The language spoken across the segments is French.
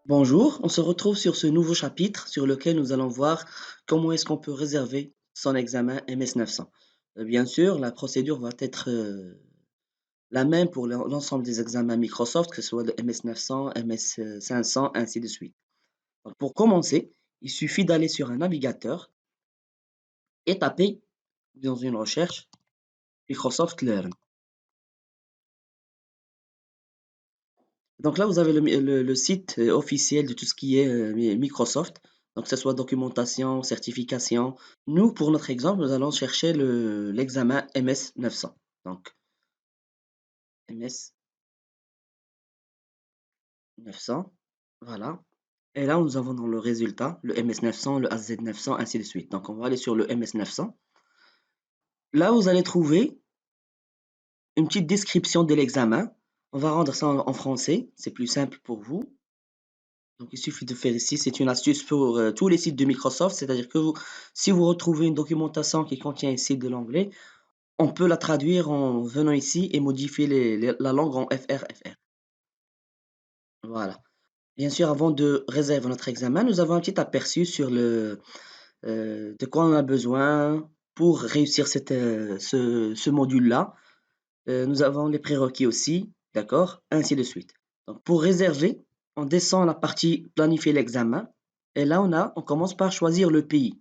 Bonjour, on se retrouve sur ce nouveau chapitre sur lequel nous allons voir comment est-ce qu'on peut réserver son examen MS 900. Bien sûr, la procédure va être la même pour l'ensemble des examens Microsoft, que ce soit le MS 900, MS 500, ainsi de suite. Donc, pour commencer, il suffit d'aller sur un navigateur et taper dans une recherche Microsoft Learn. Donc là, vous avez le site officiel de tout ce qui est Microsoft, donc que ce soit documentation, certification. Nous, pour notre exemple, nous allons chercher l'examen MS 900. Donc, MS 900, voilà. Et là, nous avons dans le résultat le MS 900, le AZ 900, ainsi de suite. Donc, on va aller sur le MS 900. Là, vous allez trouver une petite description de l'examen. On va rendre ça en français, c'est plus simple pour vous. Donc, il suffit de faire ici, c'est une astuce pour tous les sites de Microsoft, c'est-à-dire que si vous retrouvez une documentation qui contient ici de l'anglais, on peut la traduire en venant ici et modifier la langue en FR. Voilà. Bien sûr, avant de réserver notre examen, nous avons un petit aperçu sur de quoi on a besoin pour réussir ce module-là. Nous avons les prérequis aussi, d'accord? Ainsi de suite. Donc, pour réserver, on descend la partie planifier l'examen. Et là, on commence par choisir le pays.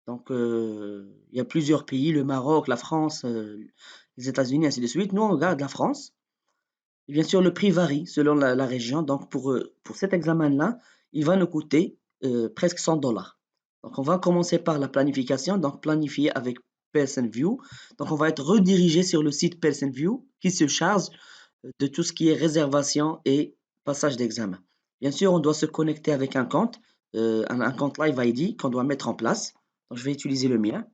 Donc, il y a plusieurs pays, le Maroc, la France, les États-Unis, ainsi de suite. Nous, on regarde la France. Et bien sûr, le prix varie selon la région. Donc, pour cet examen-là, il va nous coûter presque $100. Donc, on va commencer par la planification. Donc, planifier avec Person View. Donc, on va être redirigé sur le site Person View qui se charge de tout ce qui est réservation et passage d'examen. Bien sûr, on doit se connecter avec un compte, un compte Live ID qu'on doit mettre en place. Donc, je vais utiliser le mien.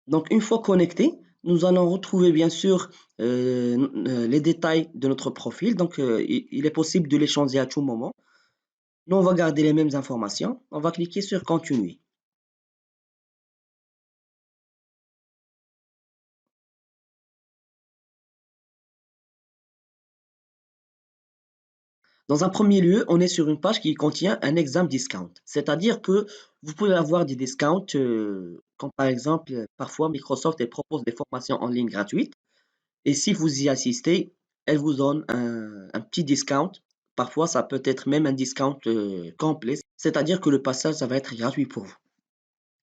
Donc, une fois connecté, nous allons retrouver bien sûr les détails de notre profil. Donc, il est possible de les changer à tout moment. Nous, on va garder les mêmes informations. On va cliquer sur Continuer. Dans un premier lieu, on est sur une page qui contient un exam discount. C'est-à-dire que vous pouvez avoir des discounts, comme par exemple, parfois Microsoft elle propose des formations en ligne gratuites. Et si vous y assistez, elle vous donne un petit discount. Parfois, ça peut être même un discount complet. C'est-à-dire que le passage, ça va être gratuit pour vous.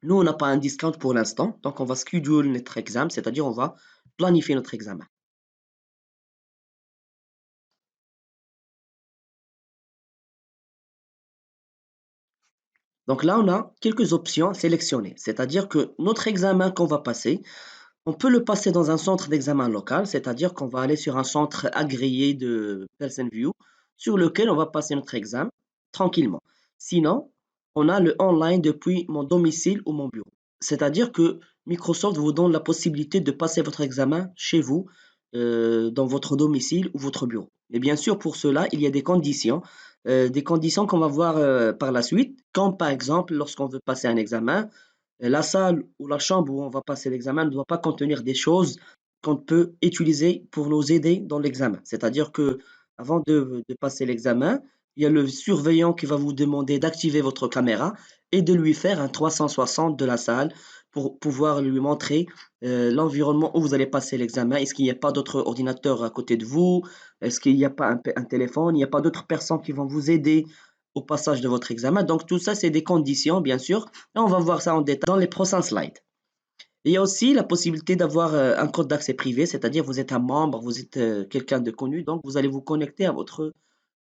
Nous, on n'a pas un discount pour l'instant. Donc, on va schedule notre examen, c'est-à-dire on va planifier notre examen. Donc là, on a quelques options sélectionnées. C'est-à-dire que notre examen qu'on va passer, on peut le passer dans un centre d'examen local, c'est-à-dire qu'on va aller sur un centre agréé de Person View sur lequel on va passer notre examen tranquillement. Sinon, on a le online depuis mon domicile ou mon bureau. C'est-à-dire que Microsoft vous donne la possibilité de passer votre examen chez vous, dans votre domicile ou votre bureau. Et bien sûr, pour cela, il y a des conditions qu'on va voir par la suite, comme par exemple lorsqu'on veut passer un examen, la salle ou la chambre où on va passer l'examen ne doit pas contenir des choses qu'on peut utiliser pour nous aider dans l'examen. C'est-à-dire que avant de passer l'examen, il y a le surveillant qui va vous demander d'activer votre caméra et de lui faire un 360 de la salle pour pouvoir lui montrer l'environnement où vous allez passer l'examen. Est-ce qu'il n'y a pas d'autres ordinateurs à côté de vous? Est-ce qu'il n'y a pas un téléphone? Il n'y a pas d'autres personnes qui vont vous aider au passage de votre examen. Donc tout ça, c'est des conditions, bien sûr. Et on va voir ça en détail dans les prochains slides. Il y a aussi la possibilité d'avoir un code d'accès privé, c'est-à-dire vous êtes un membre, vous êtes quelqu'un de connu, donc vous allez vous connecter à votre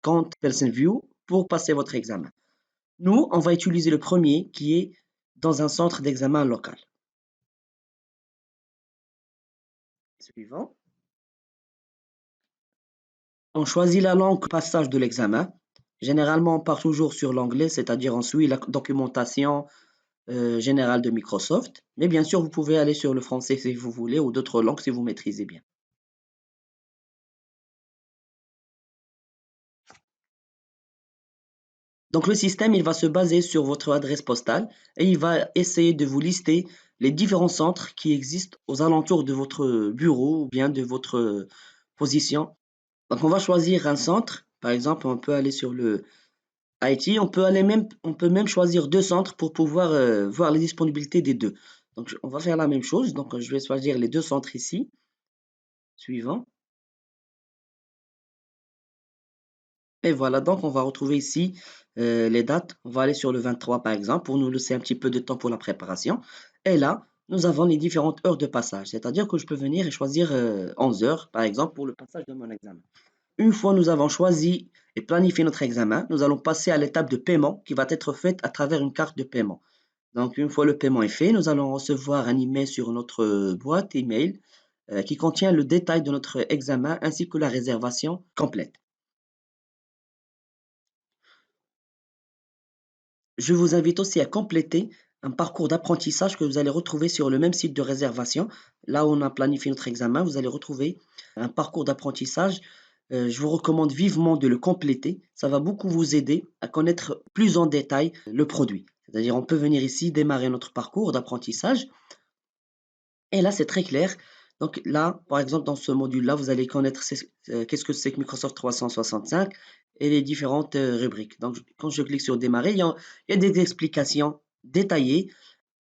compte PersonView pour passer votre examen. Nous, on va utiliser le premier qui est dans un centre d'examen local. Suivant. On choisit la langue passage de l'examen. Généralement, on part toujours sur l'anglais, c'est-à-dire on suit la documentation générale de Microsoft. Mais bien sûr, vous pouvez aller sur le français si vous voulez ou d'autres langues si vous maîtrisez bien. Donc le système, il va se baser sur votre adresse postale et il va essayer de vous lister les différents centres qui existent aux alentours de votre bureau ou bien de votre position. Donc on va choisir un centre. Par exemple, on peut aller sur le IT, on peut même choisir deux centres pour pouvoir voir les disponibilités des deux. Donc on va faire la même chose. Donc je vais choisir les deux centres ici, suivant. Et voilà, donc on va retrouver ici les dates. On va aller sur le 23 par exemple pour nous laisser un petit peu de temps pour la préparation. Et là, nous avons les différentes heures de passage. C'est-à-dire que je peux venir et choisir 11 heures par exemple pour le passage de mon examen. Une fois nous avons choisi et planifié notre examen, nous allons passer à l'étape de paiement qui va être faite à travers une carte de paiement. Donc une fois le paiement est fait, nous allons recevoir un email sur notre boîte email qui contient le détail de notre examen ainsi que la réservation complète. Je vous invite aussi à compléter un parcours d'apprentissage que vous allez retrouver sur le même site de réservation. Là où on a planifié notre examen, vous allez retrouver un parcours d'apprentissage. Je vous recommande vivement de le compléter. Ça va beaucoup vous aider à connaître plus en détail le produit. C'est-à-dire, on peut venir ici démarrer notre parcours d'apprentissage. Et là, c'est très clair. Donc là, par exemple, dans ce module-là, vous allez connaître qu'est-ce que c'est que Microsoft 365 et les différentes rubriques. Donc, quand je clique sur démarrer, il y a des explications détaillées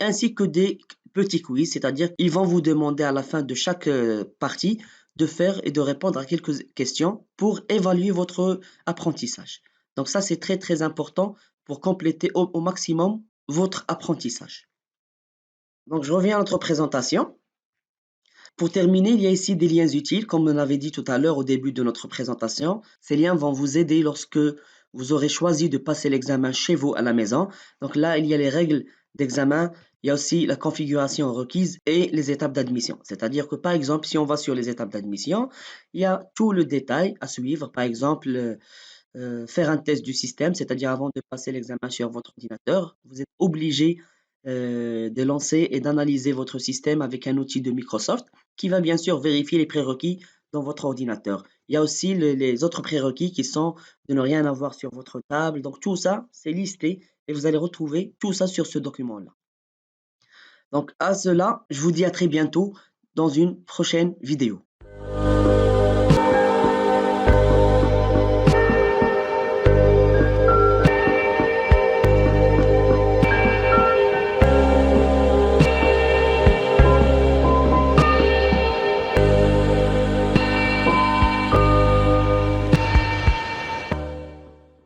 ainsi que des petits quiz, c'est-à-dire qu'ils vont vous demander à la fin de chaque partie de faire et de répondre à quelques questions pour évaluer votre apprentissage. Donc ça, c'est très très important pour compléter au maximum votre apprentissage. Donc je reviens à notre présentation. Pour terminer, il y a ici des liens utiles, comme on avait dit tout à l'heure au début de notre présentation. Ces liens vont vous aider lorsque vous aurez choisi de passer l'examen chez vous à la maison. Donc là, il y a les règles d'examen, il y a aussi la configuration requise et les étapes d'admission. C'est-à-dire que par exemple, si on va sur les étapes d'admission, il y a tout le détail à suivre. Par exemple, faire un test du système, c'est-à-dire avant de passer l'examen sur votre ordinateur, vous êtes obligé de lancer et d'analyser votre système avec un outil de Microsoft qui va bien sûr vérifier les prérequis dans votre ordinateur. Il y a aussi les autres prérequis qui sont de ne rien avoir sur votre table. Donc tout ça, c'est listé et vous allez retrouver tout ça sur ce document-là. Donc à cela, je vous dis à très bientôt dans une prochaine vidéo.